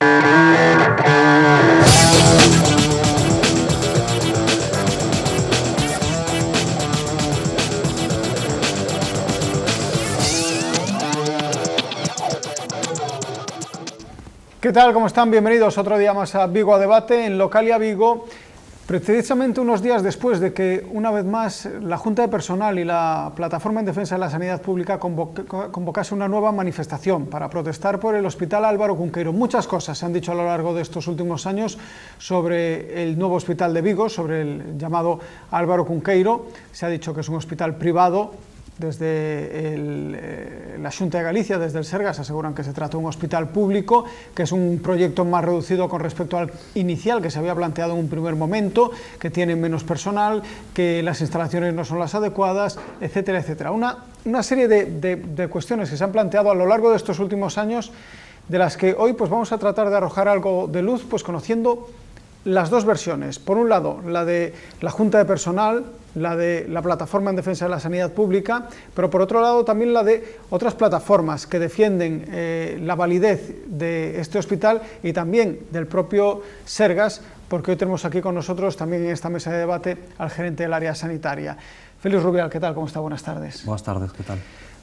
¿Qué tal? ¿Cómo están? Bienvenidos otro día más a Vigo a Debate en Localia Vigo. Precisamente unos días después de que, una vez más, la Junta de Personal y la Plataforma en Defensa de la Sanidad Pública convocase una nueva manifestación para protestar por el Hospital Álvaro Cunqueiro. Muchas cosas se han dicho a lo largo de estos últimos años sobre el nuevo hospital de Vigo, sobre el llamado Álvaro Cunqueiro. Se ha dicho que es un hospital privado. Desde la Xunta de Galicia, desde el Sergas, aseguran que se trata de un hospital público, que es un proyecto más reducido con respecto al inicial que se había planteado en un primer momento, que tiene menos personal, que las instalaciones no son las adecuadas, etcétera, etcétera. Una serie de cuestiones que se han planteado a lo largo de estos últimos años, de las que hoy pues vamos a tratar de arrojar algo de luz, pues conociendo las dos versiones. Por un lado, la de la Junta de Personal, la de la Plataforma en Defensa de la Sanidad Pública, pero por otro lado también la de otras plataformas que defienden la validez de este hospital y también del propio Sergas, porque hoy tenemos aquí con nosotros también en esta mesa de debate al gerente del área sanitaria. Félix Rubial, ¿qué tal? ¿Cómo está? Buenas tardes. Buenas tardes, ¿qué tal?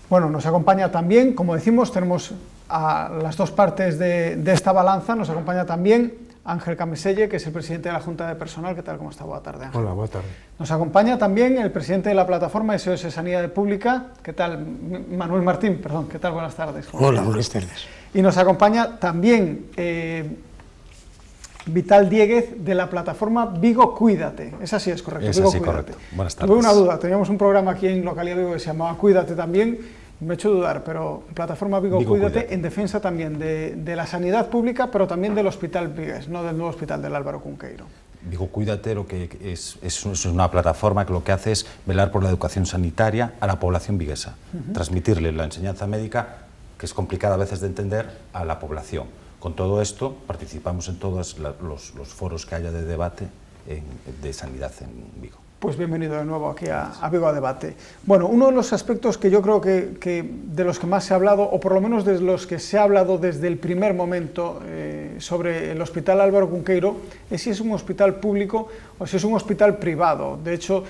Bueno, nos acompaña también, como decimos, tenemos a las dos partes de esta balanza, nos acompaña también Ángel Cameselle, que es el presidente de la Junta de Personal. ¿Qué tal? ¿Cómo está? Buena tarde, Ángel. Hola, buena tarde. Nos acompaña también el presidente de la plataforma SOS Sanidad Pública. ¿Qué tal? Manuel Martín, perdón. ¿Qué tal? Buenas tardes. Hola, buenas tardes. Y nos acompaña también Vital Dieguez, de la plataforma Vigo Cuídate. Esa sí es correcto. Es Vigo así, Cuídate. correcto. Buenas tardes. Tuve una duda. Teníamos un programa aquí en Localia Vigo que se llamaba Cuídate también. Me he hecho dudar, pero plataforma Vigo Cuídate, en defensa también de la sanidad pública, pero también del Hospital Vigués, no del nuevo hospital del Álvaro Cunqueiro. Vigo Cuídate lo que es una plataforma que lo que hace es velar por la educación sanitaria a la población viguesa, transmitirle la enseñanza médica, que es complicada a veces de entender, a la población. Con todo esto participamos en todos los foros que haya de debate de sanidad en Vigo. Pues bienvenido de nuevo aquí a Vigo a Debate. Bueno, uno de los aspectos que yo creo que de los que más se ha hablado, o por lo menos de los que se ha hablado desde el primer momento sobre el Hospital Álvaro Cunqueiro, es si es un hospital público o si es un hospital privado. De hecho,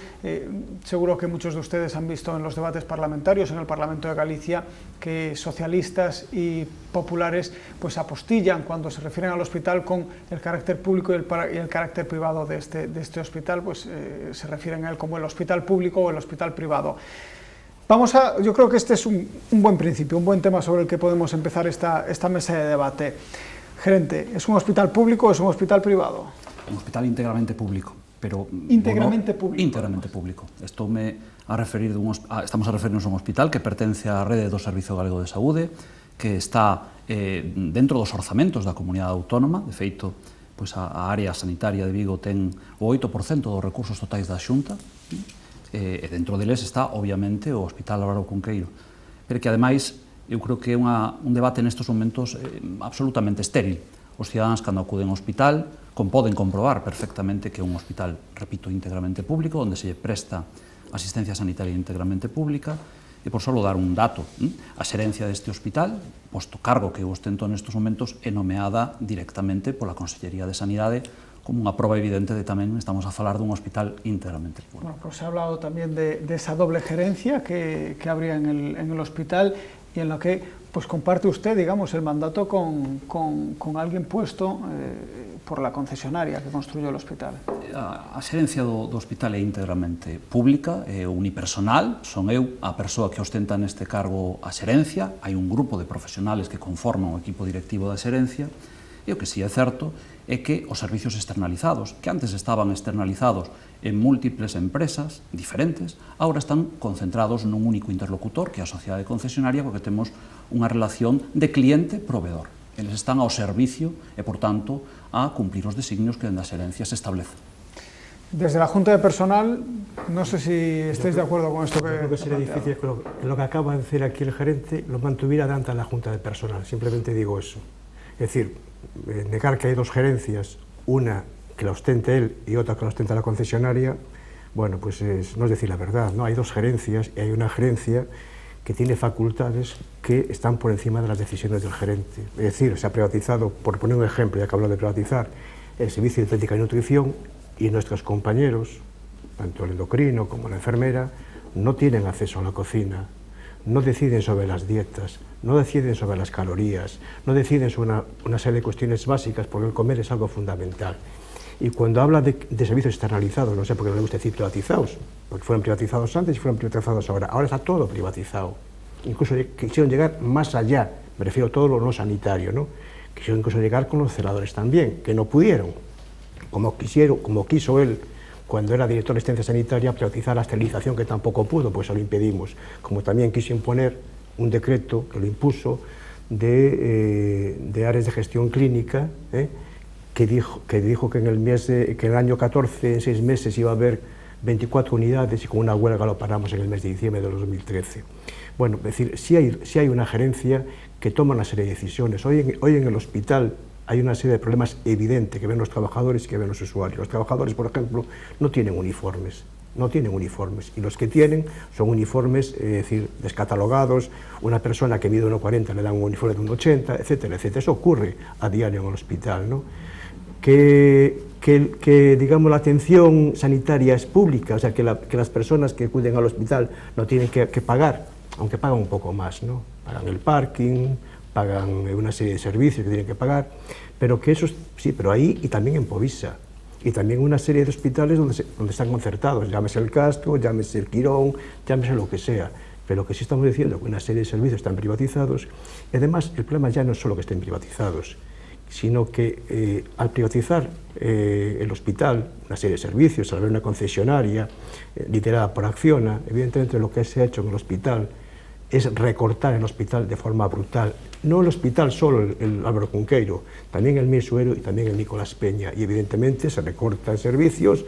seguro que muchos de ustedes han visto en los debates parlamentarios, en el Parlamento de Galicia, que socialistas y populares pues apostillan cuando se refieren al hospital con el carácter público y el carácter privado de este hospital, pues se refieren a él como el hospital público o el hospital privado. Yo creo que este es un buen principio, un buen tema sobre el que podemos empezar esta mesa de debate. Gerente, ¿es un hospital público o es un hospital privado? Un hospital íntegramente público, pero... Íntegramente público. Íntegramente público. Estamos a referirnos a un hospital que pertence á rede do Servizo Galego de Saúde, que está dentro dos orzamentos da comunidade autónoma. De feito, pois a área sanitaria de Vigo ten o 8% dos recursos totais da Xunta, e dentro deles está, obviamente, o Hospital Álvaro Cunqueiro. Pero que, ademais, eu creo que é un debate nestes momentos absolutamente estéril. Os cidadáns, cando acuden ao hospital, poden comprobar perfectamente que é un hospital, repito, íntegramente público, onde se lle presta asistencia sanitaria íntegramente pública. E por solo dar un dato, a xerencia deste hospital, posto cargo que eu ostento nestes momentos, é nomeada directamente pola Consellería de Sanidade, como unha proba evidente de tamén estamos a falar dun hospital íntegramente público. Bueno, pues se ha hablado también de esa doble gerencia que habría en el hospital y en la que pues comparte usted, digamos, el mandato con alguien puesto por la concesionaria que construyó el hospital. A xerencia do hospital é íntegramente pública, é unipersonal, son eu a persoa que ostenta neste cargo a xerencia, hai un grupo de profesionales que conforman o equipo directivo da xerencia, e o que si é certo é que os servicios externalizados, que antes estaban externalizados en múltiples empresas diferentes, agora están concentrados nun único interlocutor, que é a sociedade concesionaria, porque temos unha relación de cliente-proveedor. Eles están ao servicio e, por tanto, a cumplir os designios que dende a xerencia se establecen. Desde la Junta de Personal, no sé si estáis de acuerdo con esto que... Creo que sería difícil que lo que acaba de decir aquí el gerente lo mantuviera dentro de la Junta de Personal, simplemente digo eso. Es decir, negar que hay dos gerencias, una que la ostente él y otra que la ostenta la concesionaria, bueno, pues no es decir la verdad, ¿no? Hay dos gerencias y hay una gerencia que tiene facultades que están por encima de las decisiones del gerente. Es decir, se ha privatizado, por poner un ejemplo, ya que hablo de privatizar, el servicio de dietética y nutrición, y nuestros compañeros, tanto el endocrino como la enfermera, no tienen acceso a la cocina, no deciden sobre las dietas, no deciden sobre las calorías, no deciden sobre una serie de cuestiones básicas, porque el comer es algo fundamental. Y cuando habla de servicios externalizados, no sé por qué no le gusta decir privatizados, porque fueron privatizados antes y fueron privatizados ahora está todo privatizado. Incluso quisieron llegar más allá, me refiero a todo lo no sanitario, ¿no? Quisieron incluso llegar con los celadores también, que no pudieron, como quiso él, cuando era director de asistencia sanitaria, privatizar la esterilización, que tampoco pudo, pues se lo impedimos. Como también quiso imponer un decreto, que lo impuso, de áreas de gestión clínica, que dijo que en el año 14, en 6 meses, iba a haber 24 unidades, y con una huelga lo paramos en el mes de diciembre de 2013. Bueno, es decir, sí hay una gerencia que toma una serie de decisiones. Hoy en el hospital hay una serie de problemas evidentes que ven los trabajadores y que ven los usuarios. Los trabajadores, por ejemplo, no tienen uniformes, y los que tienen son uniformes, es decir, descatalogados. Una persona que mide 1,40 le dan un uniforme de 1,80, etcétera, etcétera. Eso ocurre a diario en el hospital, ¿no? Que digamos, la atención sanitaria es pública, o sea, que las personas que acuden al hospital no tienen que pagar, aunque pagan un poco más, ¿no? Pagan el parking, pagan una serie de servicios que tienen que pagar, pero que eso sí, pero ahí y también en Povisa, y también una serie de hospitales donde están concertados, llámese el Castro, llámese el Quirón, llámese lo que sea, pero que sí estamos diciendo que una serie de servicios están privatizados, y además el problema ya no es solo que estén privatizados, sino que al privatizar el hospital, una serie de servicios, al haber una concesionaria liderada por Acciona, evidentemente lo que se ha hecho en el hospital es recortar el hospital de forma brutal. No el hospital solo, el Álvaro Cunqueiro, también el Mie Suero y también el Nicolás Peña, y evidentemente se recortan servicios,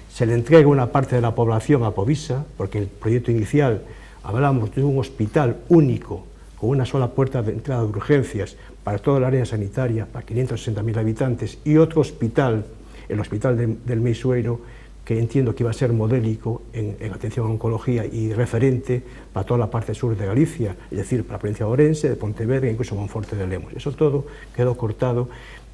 se le entrega una parte de la población a Povisa, porque en el proyecto inicial hablamos de un hospital único, con una sola puerta de entrada de urgencias para toda el área sanitaria, para 560.000 habitantes, y otro hospital, el hospital del Mie Suero, que entiendo que iba a ser modélico en atención a oncología y referente para toda la parte sur de Galicia, es decir, para la provincia de Ourense, de Pontevedra e incluso Monforte de Lemos. Eso todo quedó cortado,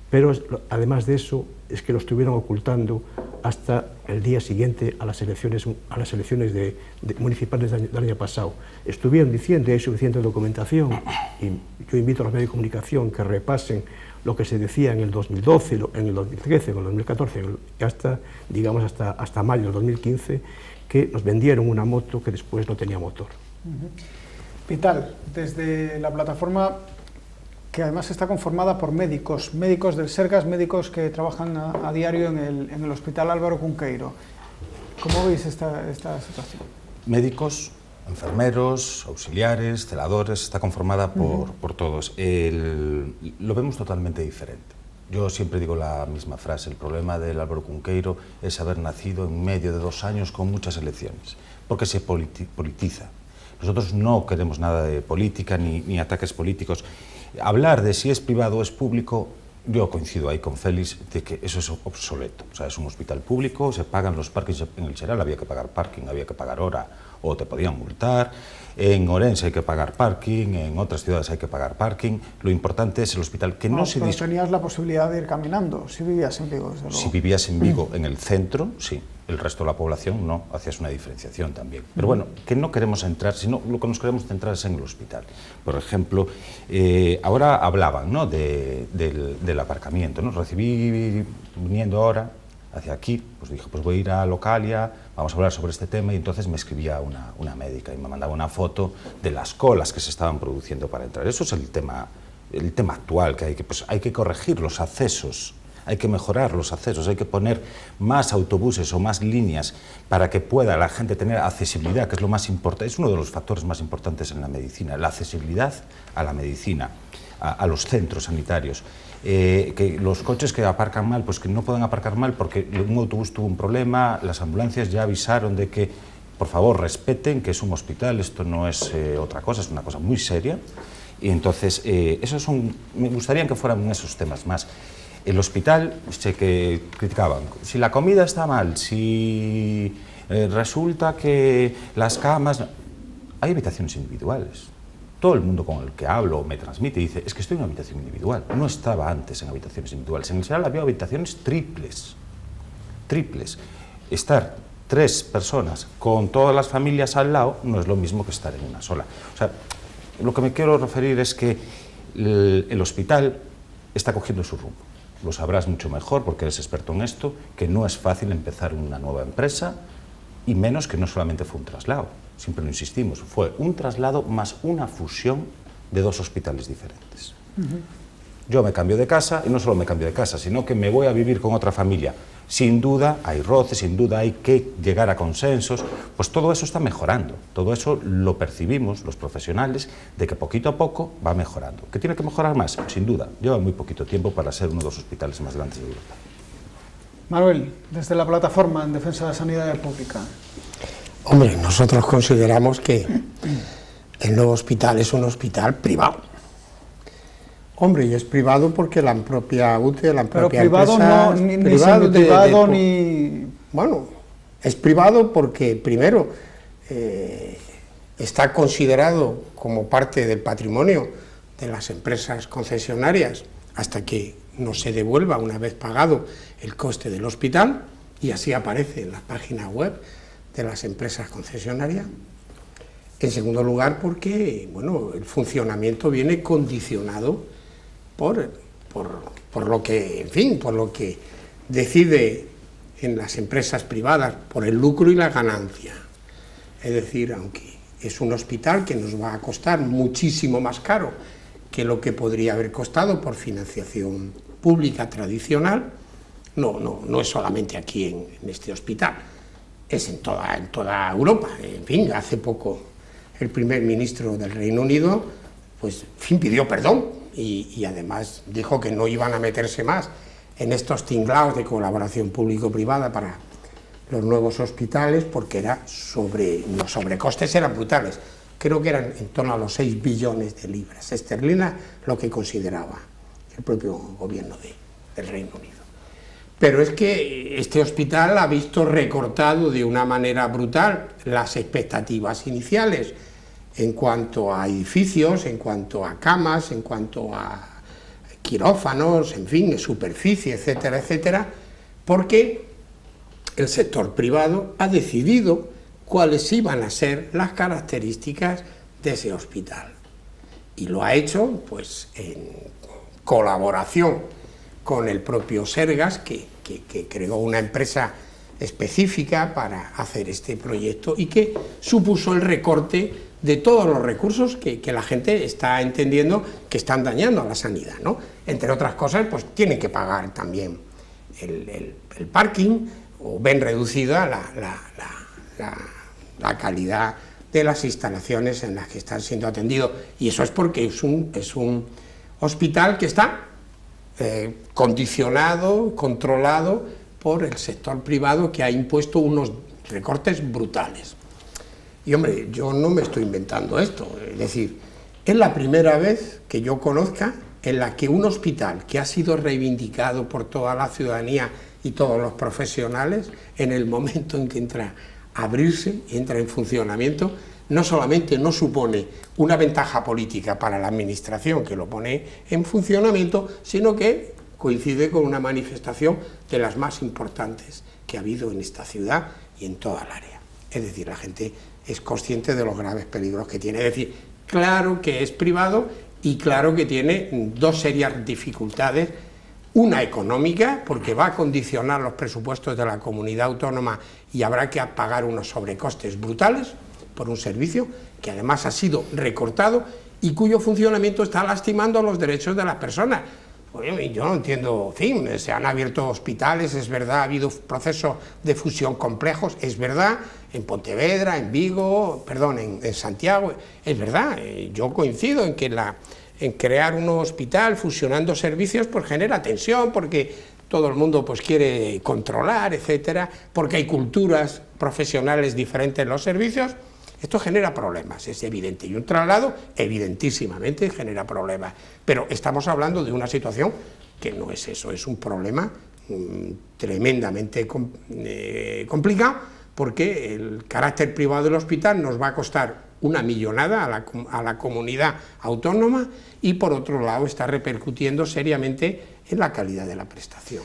pero además de eso es que lo estuvieron ocultando hasta el día siguiente a las elecciones municipales del año pasado. Estuvieron diciendo que hay suficiente documentación, y yo invito a los medios de comunicación que repasen lo que se decía en el 2012, en el 2013, en el 2014, hasta mayo del 2015, que nos vendieron una moto que después no tenía motor. Vital, desde la plataforma, que además está conformada por médicos del Sergas, médicos que trabajan a diario en el Hospital Álvaro Cunqueiro. ¿Cómo veis esta situación? Médicos, enfermeros, auxiliares, celadores, está conformada por todos. Lo vemos totalmente diferente. Yo siempre digo la misma frase: el problema del Álvaro Cunqueiro es haber nacido en medio de 2 años con muchas elecciones, porque se politiza. Nosotros no queremos nada de política ni ataques políticos. Hablar de si es privado o es público, yo coincido ahí con Félix de que eso es obsoleto. O sea, es un hospital público, se pagan los parkings. En el Xeral había que pagar parking, había que pagar hora o te podían multar. En Ourense hay que pagar parking, en otras ciudades hay que pagar parking. Lo importante es el hospital, que no se... Pero tenías la posibilidad de ir caminando, si vivías en Vigo, desde luego. Si vivías en Vigo, en el centro, sí. El resto de la población no, hacías una diferenciación también. Pero bueno, que no queremos entrar, sino lo que nos queremos centrar es en el hospital. Por ejemplo, ahora hablaban, ¿no?, del aparcamiento, ¿no? Recibí, viniendo ahora hacia aquí, pues dije, pues voy a ir a Localia, vamos a hablar sobre este tema, y entonces me escribía una médica y me mandaba una foto de las colas que se estaban produciendo para entrar. Eso es el tema actual, que hay que corregir los accesos. Hay que mejorar los accesos, hay que poner más autobuses o más líneas para que pueda la gente tener accesibilidad, que es lo más importante, es uno de los factores más importantes en la medicina, la accesibilidad a la medicina, a los centros sanitarios. Que los coches que aparcan mal, pues que no puedan aparcar mal porque un autobús tuvo un problema, las ambulancias ya avisaron de que, por favor, respeten que es un hospital, esto no es otra cosa, es una cosa muy seria. Y entonces, me gustaría que fueran esos temas más. El hospital, sé que criticaban, si la comida está mal, si resulta que las camas... hay habitaciones individuales. Todo el mundo con el que hablo me transmite y dice, es que estoy en una habitación individual. No estaba antes en habitaciones individuales. En el Seral había habitaciones triples. Estar 3 personas con todas las familias al lado no es lo mismo que estar en una sola. O sea, lo que me quiero referir es que el hospital está cogiendo su rumbo. Lo sabrás mucho mejor porque eres experto en esto, que no es fácil empezar una nueva empresa, y menos que no solamente fue un traslado, siempre lo insistimos, fue un traslado más una fusión de 2 hospitales diferentes. Yo me cambio de casa, y no solo me cambio de casa, sino que me voy a vivir con otra familia. Sin duda hay roces, sin duda hay que llegar a consensos, pues todo eso está mejorando, todo eso lo percibimos los profesionales, de que poquito a poco va mejorando. ¿Que tiene que mejorar más? Sin duda, lleva muy poquito tiempo para ser uno de los hospitales más grandes de Europa. Manuel, desde la plataforma en defensa de la sanidad pública. Hombre, nosotros consideramos que el nuevo hospital es un hospital privado. Hombre, y es privado porque la propia UTE, la propia privado empresa... No, ni privado ni... Bueno, es privado porque, primero, está considerado como parte del patrimonio de las empresas concesionarias hasta que no se devuelva una vez pagado el coste del hospital, y así aparece en la página web de las empresas concesionarias. En segundo lugar, porque bueno, el funcionamiento viene condicionado por lo que, en fin, por lo que decide en las empresas privadas, por el lucro y la ganancia. Es decir, aunque es un hospital que nos va a costar muchísimo más caro que lo que podría haber costado por financiación pública tradicional, no es solamente aquí en este hospital, es en toda Europa. En fin, hace poco el primer ministro del Reino Unido, pues, en fin, pidió perdón y además dijo que no iban a meterse más en estos tinglaos de colaboración público-privada para los nuevos hospitales, porque los sobrecostes eran brutales. Creo que eran en torno a los 6 billones de libras esterlinas lo que consideraba el propio gobierno del Reino Unido. Pero es que este hospital ha visto recortado de una manera brutal las expectativas iniciales en cuanto a edificios, en cuanto a camas, en cuanto a quirófanos, en fin, superficie, etcétera, etcétera, porque el sector privado ha decidido cuáles iban a ser las características de ese hospital. Y lo ha hecho pues en colaboración con el propio Sergas, que creó una empresa específica para hacer este proyecto y que supuso el recorte de todos los recursos que la gente está entendiendo que están dañando a la sanidad, ¿no? Entre otras cosas, pues tienen que pagar también el parking, o ven reducida la calidad de las instalaciones en las que están siendo atendidos, y eso es porque es un hospital que está condicionado, controlado por el sector privado, que ha impuesto unos recortes brutales. Y hombre, yo no me estoy inventando esto, es decir, es la primera vez que yo conozca en la que un hospital que ha sido reivindicado por toda la ciudadanía y todos los profesionales, en el momento en que entra a abrirse, entra en funcionamiento, no solamente no supone una ventaja política para la administración que lo pone en funcionamiento, sino que coincide con una manifestación de las más importantes que ha habido en esta ciudad y en toda el área. Es decir, la gente es consciente de los graves peligros que tiene. Es decir, claro que es privado y claro que tiene 2 serias dificultades. Una económica, porque va a condicionar los presupuestos de la comunidad autónoma y habrá que pagar unos sobrecostes brutales por un servicio que además ha sido recortado y cuyo funcionamiento está lastimando los derechos de las personas. Oye, yo no entiendo, en fin, se han abierto hospitales, es verdad, ha habido procesos de fusión complejos, es verdad, en Pontevedra, en Vigo, perdón, en Santiago, es verdad, yo coincido en que en crear un hospital fusionando servicios pues genera tensión, porque todo el mundo pues quiere controlar, etcétera, porque hay culturas profesionales diferentes en los servicios. Esto genera problemas, es evidente, y un traslado evidentísimamente genera problemas, pero estamos hablando de una situación que no es eso, es un problema tremendamente complicado, porque el carácter privado del hospital nos va a costar una millonada a la comunidad autónoma y por otro lado está repercutiendo seriamente en la calidad de la prestación.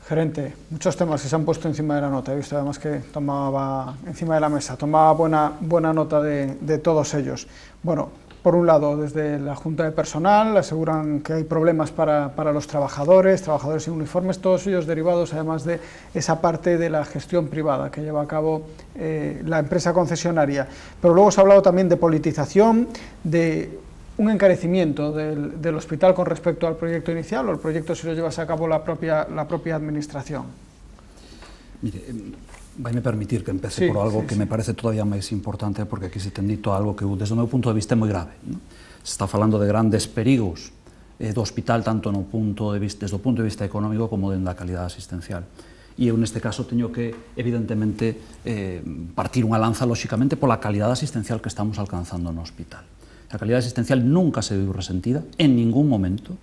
Gerente, muchos temas que se han puesto encima de la nota. He visto además que tomaba encima de la mesa, tomaba buena nota de todos ellos. Bueno, por un lado, desde la Junta de Personal aseguran que hay problemas para los trabajadores sin uniformes, todos ellos derivados además de esa parte de la gestión privada que lleva a cabo la empresa concesionaria. Pero luego se ha hablado también de politización, de un encarecimiento del hospital con respecto al proyecto inicial, o el proyecto si lo llevase a cabo la propia administración. Mire, vai me permitir que empece por algo que me parece todavía máis importante, porque aquí se ten dito algo que desde o meu punto de vista é moi grave, non? Se está falando de grandes perigos do hospital, tanto desde o punto de vista económico como dentro da calidade asistencial. E eu neste caso teño que, evidentemente, partir unha lanza, lóxicamente, pola calidade asistencial que estamos alcanzando no hospital. A calidade asistencial nunca se viu resentida, en ningún momento.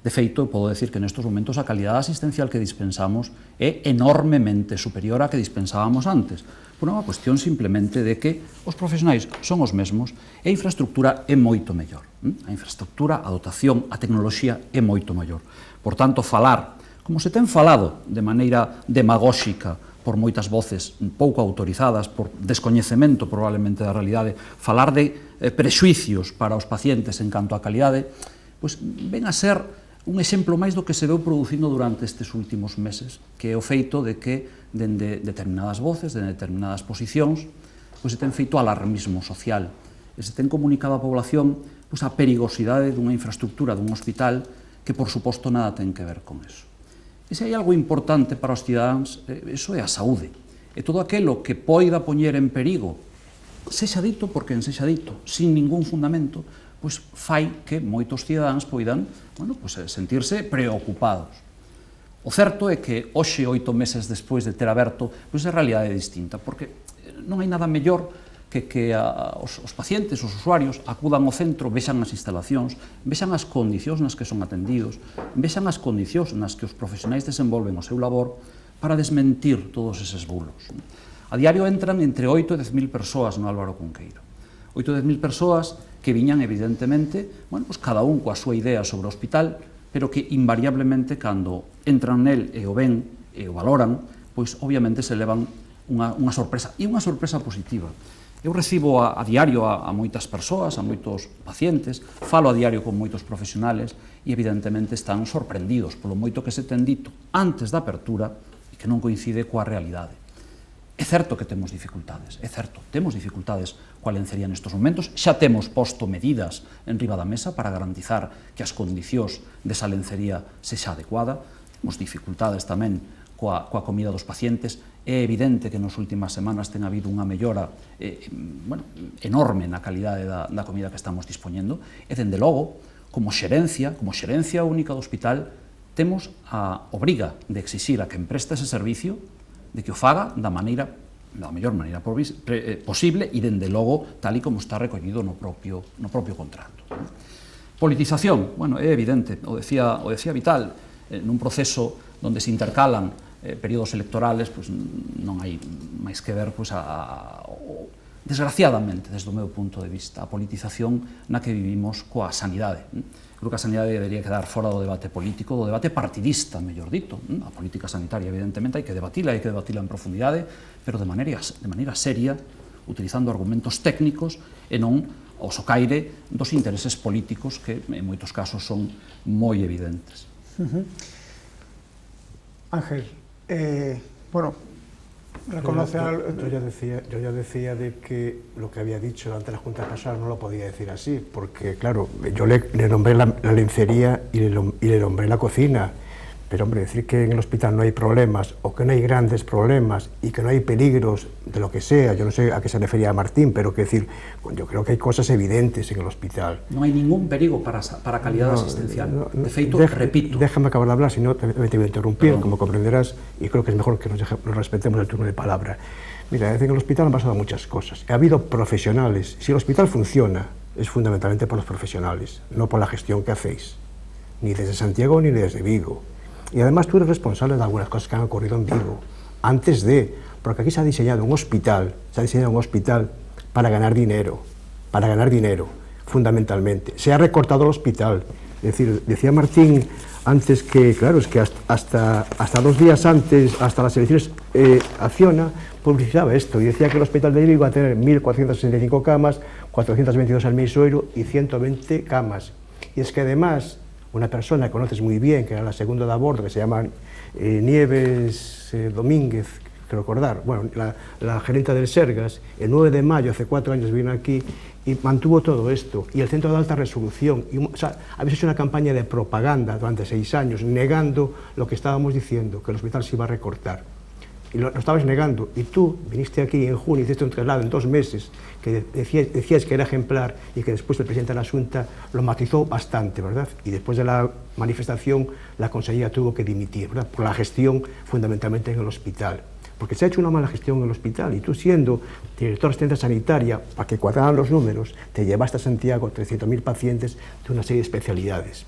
De feito, podo decir que nestes momentos a calidade asistencial que dispensamos é enormemente superior á que dispensábamos antes, por unha cuestión simplemente de que os profesionais son os mesmos e a infraestructura é moito mellor. A infraestructura, a dotación, a tecnoloxía é moito maior. Por tanto, falar, como se ten falado de maneira demagóxica, por moitas voces pouco autorizadas, por descoñecemento probablemente da realidade, falar de prexuicios para os pacientes en canto á calidade, pois ven a ser un exemplo máis do que se veu producindo durante estes últimos meses, que é o feito de que, dende determinadas voces, de determinadas posicións, pois se ten feito alarmismo social, e se ten comunicado á población pois a perigosidade dunha infraestructura, dun hospital, que por suposto nada ten que ver con eso. E se hai algo importante para os cidadáns, iso é a saúde. E todo aquilo que poida poñer en perigo, sexa dito por quen sexa dito, sin ningún fundamento, pois fai que moitos cidadáns poidan sentirse preocupados. O certo é que hoxe, 8 meses despois de ter aberto, pois a realidade é distinta, porque non hai nada mellor que os pacientes, os usuarios, acudan ao centro, vexan as instalacións, vexan as condicións nas que son atendidos, vexan as condicións nas que os profesionais desenvolven o seu labor para desmentir todos eses bulos. A diario entran entre 8 e 10.000 persoas no Álvaro Cunqueiro. 8 ou 10.000 persoas que viñan, evidentemente, cada un coa súa idea sobre o hospital, pero que invariablemente, cando entran nel e o ven e o valoran, pois obviamente se levan unha sorpresa, e unha sorpresa positiva. Eu recibo a diario a moitas persoas, a moitos pacientes, falo a diario con moitos profesionales e evidentemente están sorprendidos polo moito que se ten dito antes da apertura e que non coincide coa realidade. É certo que temos dificultades, coa lencería nestes momentos, xa temos posto medidas en riba da mesa para garantizar que as condicións desa lencería sexa adecuada, temos dificultades tamén coa comida dos pacientes. É evidente que nas últimas semanas ten habido unha mellora enorme na calidade da comida que estamos dispoñendo e, dende logo, como xerencia única do hospital, temos a obriga de exixir a quen presta ese servicio de que o faga da mellor maneira posible e, dende logo, tal e como está recollido no propio contrato. Politización, é evidente, o decía Vital, nun proceso onde se intercalan períodos electorales, non hai máis que ver, desgraciadamente, desde o meu punto de vista, a politización na que vivimos coa sanidade. Creo que a sanidade debería quedar fora do debate político, do debate partidista, mellor dito. A política sanitaria, evidentemente, hai que debatila en profundidade, pero de maneira seria, utilizando argumentos técnicos e non o socaire dos intereses políticos que, en moitos casos, son moi evidentes. Ángel, reconoce yo ya decía de que lo que había dicho ante la Junta de Personal no lo podía decir así, porque claro, yo le nombré la lencería y le nombré la cocina, pero hombre, decir que en el hospital no hay problemas o que no hay grandes problemas y que no hay peligros de lo que sea, yo no sé a qué se refería Martín, pero que decir, yo creo que hay cosas evidentes en el hospital. No hay ningún perigo para calidad asistencial. De feito, repito. Déjame acabar de hablar, si no te voy a interrumpir, como comprenderás, y creo que es mejor que nos respetemos el turno de palabra. Mira, en el hospital han pasado muchas cosas. Ha habido profesionales. Si el hospital funciona, es fundamentalmente por los profesionales, no por la gestión que hacéis, ni desde Santiago ni desde Vigo. Y además tú eres responsable de algunas cosas que han ocurrido en Vigo, antes de, porque aquí se ha diseñado un hospital para ganar dinero, fundamentalmente. Se ha recortado el hospital. Es decir, decía Martín antes que, claro, es que hasta 2 días antes, hasta las elecciones, Acciona publicitaba esto y decía que el hospital de Vigo iba a tener 1.465 camas, 422 al Meixoeiro y 120 camas. Y es que además, una persona que conoces muy bien, que era la segunda de a bordo, que se llama Nieves Domínguez, creo recordar, bueno, la gerente del Sergas, el 9 de mayo, hace 4 años, vino aquí y mantuvo todo esto, y el centro de alta resolución, o sea, habéis hecho una campaña de propaganda durante 6 años, negando lo que estábamos diciendo, que el hospital se iba a recortar, y lo estabais negando, y tú viniste aquí en junio, hiciste un traslado en 2 meses, que decías que era ejemplar, y que después el presidente de la Xunta lo matizó bastante, ¿verdad? Y después de la manifestación, la consejería tuvo que dimitir, ¿verdad? Por la gestión, fundamentalmente en el hospital. Porque se ha hecho una mala gestión en el hospital y tú, siendo director de asistencia sanitaria, para que cuadraran los números, te llevaste a Santiago 300.000 pacientes de una serie de especialidades.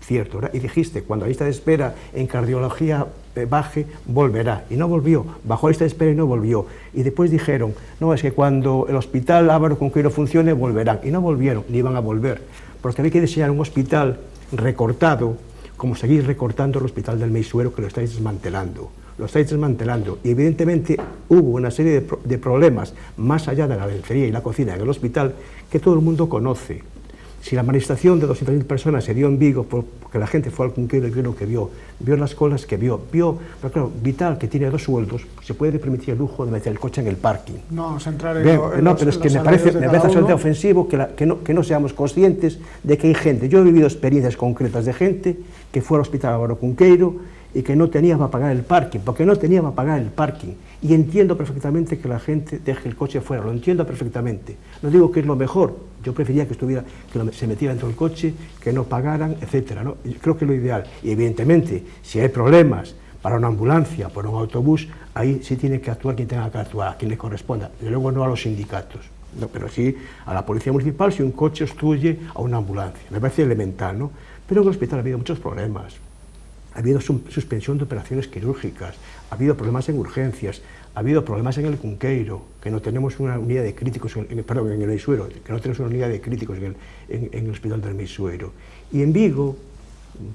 Cierto, ¿verdad? Y dijiste, cuando la lista de espera en cardiología baje, volverá. Y no volvió. Bajó la lista de espera y no volvió. Y después dijeron, no, es que cuando el hospital Álvaro Cunqueiro funcione, volverán. Y no volvieron, ni iban a volver. Porque había que diseñar un hospital recortado, como seguir recortando el hospital del Meixoeiro, que lo estáis desmantelando. Lo estáis desmantelando, y evidentemente hubo una serie de problemas más allá de la lencería y la cocina en el hospital que todo el mundo conoce. Si la manifestación de 200.000 personas se dio en Vigo porque la gente fue al Cunqueiro y vio lo que vio las colas que vio, pero claro, Vital, que tiene 2 sueldos, se puede permitir el lujo de meter el coche en el parking. No vamos a entrar en no, pero es que me parece bastante ofensivo que no seamos conscientes de que hay gente. Yo he vivido experiencias concretas de gente que fue al hospital Álvaro Cunqueiro y que no tenía para pagar el parking, porque no tenía para pagar el parking. Y entiendo perfectamente que la gente deje el coche fuera, lo entiendo perfectamente. No digo que es lo mejor, yo prefería que se metiera dentro del coche, que no pagaran, etcétera, ¿no? Creo que es lo ideal. Y evidentemente, si hay problemas para una ambulancia, para un autobús, ahí sí tiene que actuar quien tenga que actuar, a quien le corresponda. Y luego no a los sindicatos, no, pero sí a la policía municipal si un coche obstruye a una ambulancia. Me parece elemental, ¿no? Pero en el hospital ha habido muchos problemas. Ha habido suspensión de operaciones quirúrgicas, ha habido problemas en urgencias, ha habido problemas en el Cunqueiro, que no tenemos una unidad de críticos, en el Meixoeiro, que no tenemos una unidad de críticos en el hospital del Meixoeiro. Y en Vigo,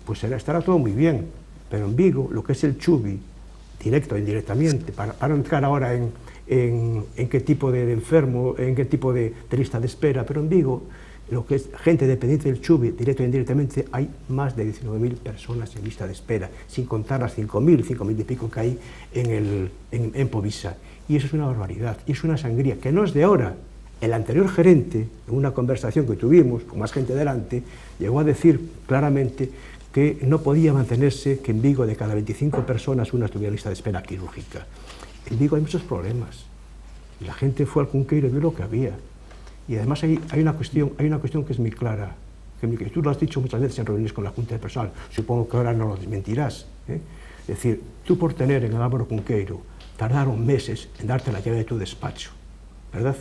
pues estará todo muy bien, pero en Vigo, lo que es el Chubi, directo e indirectamente, para entrar ahora en qué tipo de enfermo, en qué tipo de lista de espera, pero en Vigo, lo que es gente dependiente del Chubi, directo e indirectamente, hay más de 19.000 personas en lista de espera, sin contar las 5.000 y pico que hay en Povisa. Y eso es una barbaridad, y es una sangría, que no es de ahora. El anterior gerente, en una conversación que tuvimos, con más gente delante, llegó a decir claramente que no podía mantenerse que en Vigo de cada 25 personas una estuviera en lista de espera quirúrgica. En Vigo hay muchos problemas, y la gente fue al Cunqueiro y vio lo que había. Y además hay una cuestión que es muy clara, que tú lo has dicho muchas veces en reuniones con la Junta de Personal, supongo que ahora no lo desmentirás. Es decir, tú por tener en el Álvaro Cunqueiro tardaron meses en darte la llave de tu despacho, ¿verdad?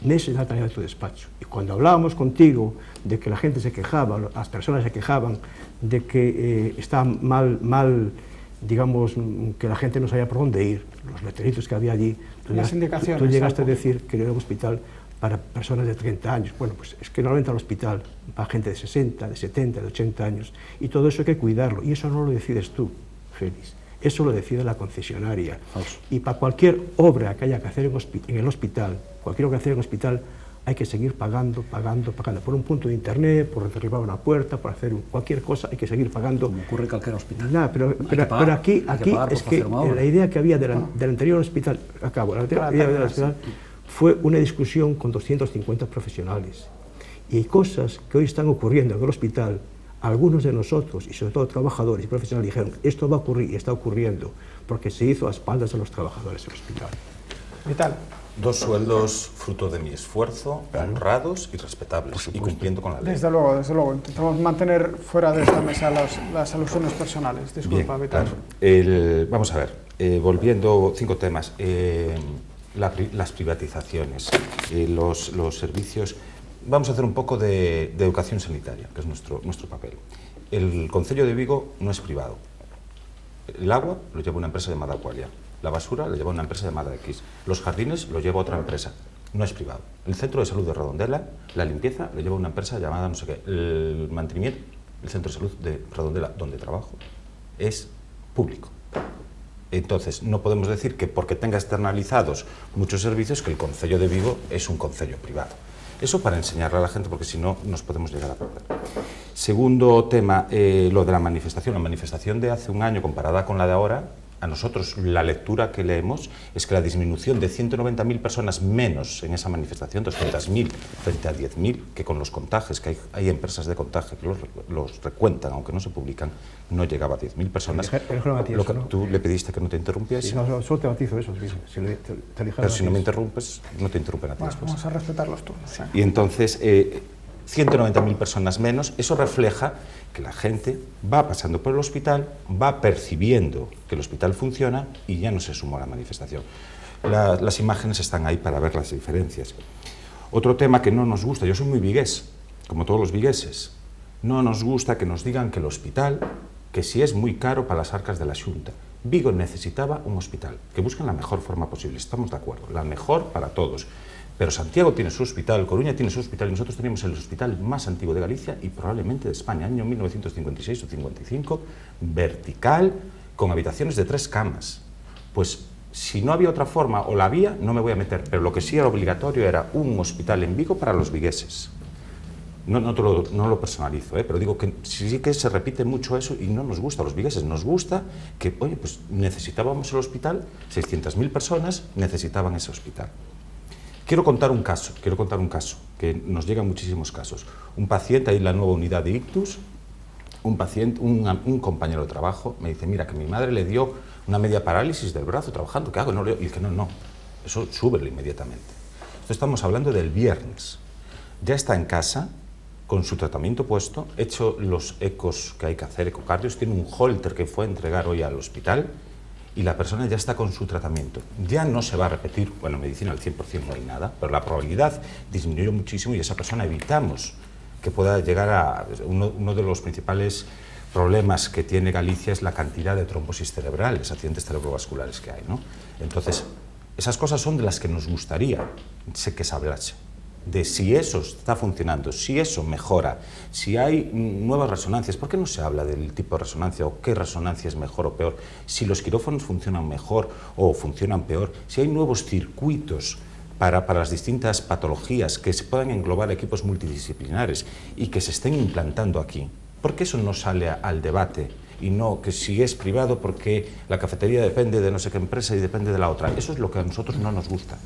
Meses en darte la llave de tu despacho. Y cuando hablábamos contigo de que la gente se quejaba, las personas se quejaban de que estaba mal, digamos, que la gente no sabía por dónde ir, los letreritos que había allí, tú llegaste a decir que era un hospital para personas de 30 años. Bueno, pues es que normalmente al hospital va gente de 60, de 70, de 80 años, y todo eso hay que cuidarlo, y eso no lo decides tú, Félix, eso lo decide la concesionaria. Y para cualquier obra que haya que hacer en el hospital, cualquier obra que hacer en el hospital, hay que seguir pagando, por un punto de internet, por derribar una puerta, por hacer cualquier cosa, hay que seguir pagando. Como ocurre en cualquier hospital. Nada, pero aquí es que la idea que había del anterior hospital, fue una discusión con 250 profesionales. Y hay cosas que hoy están ocurriendo en el hospital. Algunos de nosotros, y sobre todo trabajadores y profesionales, dijeron, esto va a ocurrir y está ocurriendo, porque se hizo a espaldas de los trabajadores del hospital. Vital. 2 sueldos fruto de mi esfuerzo, honrados y respetables, y cumpliendo con la ley. Desde luego. Intentamos mantener fuera de esta mesa las alusiones personales. Disculpa, bien, Vital. Claro. Vamos a ver, volviendo 5 temas. Las privatizaciones, los servicios. Vamos a hacer un poco de educación sanitaria, que es nuestro papel. El Concello de Vigo no es privado. El agua lo lleva una empresa llamada Aqualia. La basura lo lleva una empresa llamada X. Los jardines lo lleva otra empresa. no es privado. El centro de salud de Redondela, la limpieza lo lleva una empresa llamada no sé qué, el mantenimiento, el centro de salud de Redondela, donde trabajo, es público. Entonces, no podemos decir que porque tenga externalizados muchos servicios que el Concello de Vigo es un concello privado. Eso para enseñarle a la gente, porque si no nos podemos llegar a perder. Segundo tema, lo de la manifestación. La manifestación de hace un año comparada con la de ahora, a nosotros la lectura que leemos es que la disminución de 190.000 personas menos en esa manifestación, 200.000 frente a 10.000, que con los contagios, que hay empresas de contagio que los recuentan, aunque no se publican, no llegaba a 10.000 personas. Lo que tú le pediste que no te interrumpiese. Sí, no, solo te matizo eso. Pero si no me interrumpes, no te interrumpen a ti después. Vamos a respetar los turnos. Sí. Y entonces, 190.000 personas menos, eso refleja que la gente va pasando por el hospital, va percibiendo que el hospital funciona y ya no se sumó a la manifestación. Las imágenes están ahí para ver las diferencias. Otro tema que no nos gusta, yo soy muy vigués, como todos los vigueses, no nos gusta que nos digan que el hospital, que si es muy caro para las arcas de la Xunta. Vigo necesitaba un hospital, que busquen la mejor forma posible, estamos de acuerdo, la mejor para todos. Pero Santiago tiene su hospital, Coruña tiene su hospital y nosotros tenemos el hospital más antiguo de Galicia y probablemente de España, año 1956 o 55, vertical, con habitaciones de 3 camas. Pues si no había otra forma o la había, no me voy a meter, pero lo que sí era obligatorio era un hospital en Vigo para los vigueses. No lo personalizo, pero digo que sí que se repite mucho eso y no nos gusta a los vigueses. Nos gusta que, oye, pues necesitábamos el hospital, 600.000 personas necesitaban ese hospital. Quiero contar un caso, que nos llegan muchísimos casos. Un paciente, ahí en la nueva unidad de Ictus, un compañero de trabajo me dice, mira, que mi madre le dio una media parálisis del brazo trabajando, ¿qué hago? Y le dije, no, eso súbelo inmediatamente. Esto estamos hablando del viernes. Ya está en casa, con su tratamiento puesto, hecho los ecos que hay que hacer, ecocardios, tiene un holter que fue a entregar hoy al hospital, y la persona ya está con su tratamiento. Ya no se va a repetir, bueno, medicina al 100% no hay nada, pero la probabilidad disminuyó muchísimo y esa persona evitamos que pueda llegar a... Uno de los principales problemas que tiene Galicia es la cantidad de trombosis cerebrales, accidentes cerebrovasculares que hay, ¿no? Entonces, esas cosas son de las que nos gustaría que se hablase. De si eso está funcionando, si eso mejora, si hay nuevas resonancias. ¿Por qué no se habla del tipo de resonancia o qué resonancia es mejor o peor? Si los quirófanos funcionan mejor o funcionan peor, si hay nuevos circuitos para las distintas patologías que se puedan englobar equipos multidisciplinares y que se estén implantando aquí. ¿Por qué eso no sale al debate? Y no que si es privado porque la cafetería depende de no sé qué empresa y depende de la otra. Eso es lo que a nosotros no nos gusta.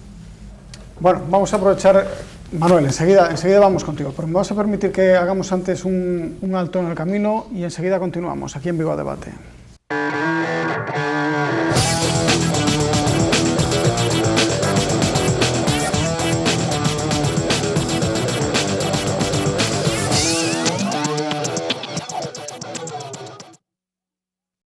Bueno, vamos a aprovechar, Manuel, enseguida vamos contigo, pero me vas a permitir que hagamos antes un alto en el camino y enseguida continuamos aquí en Vigo a Debate.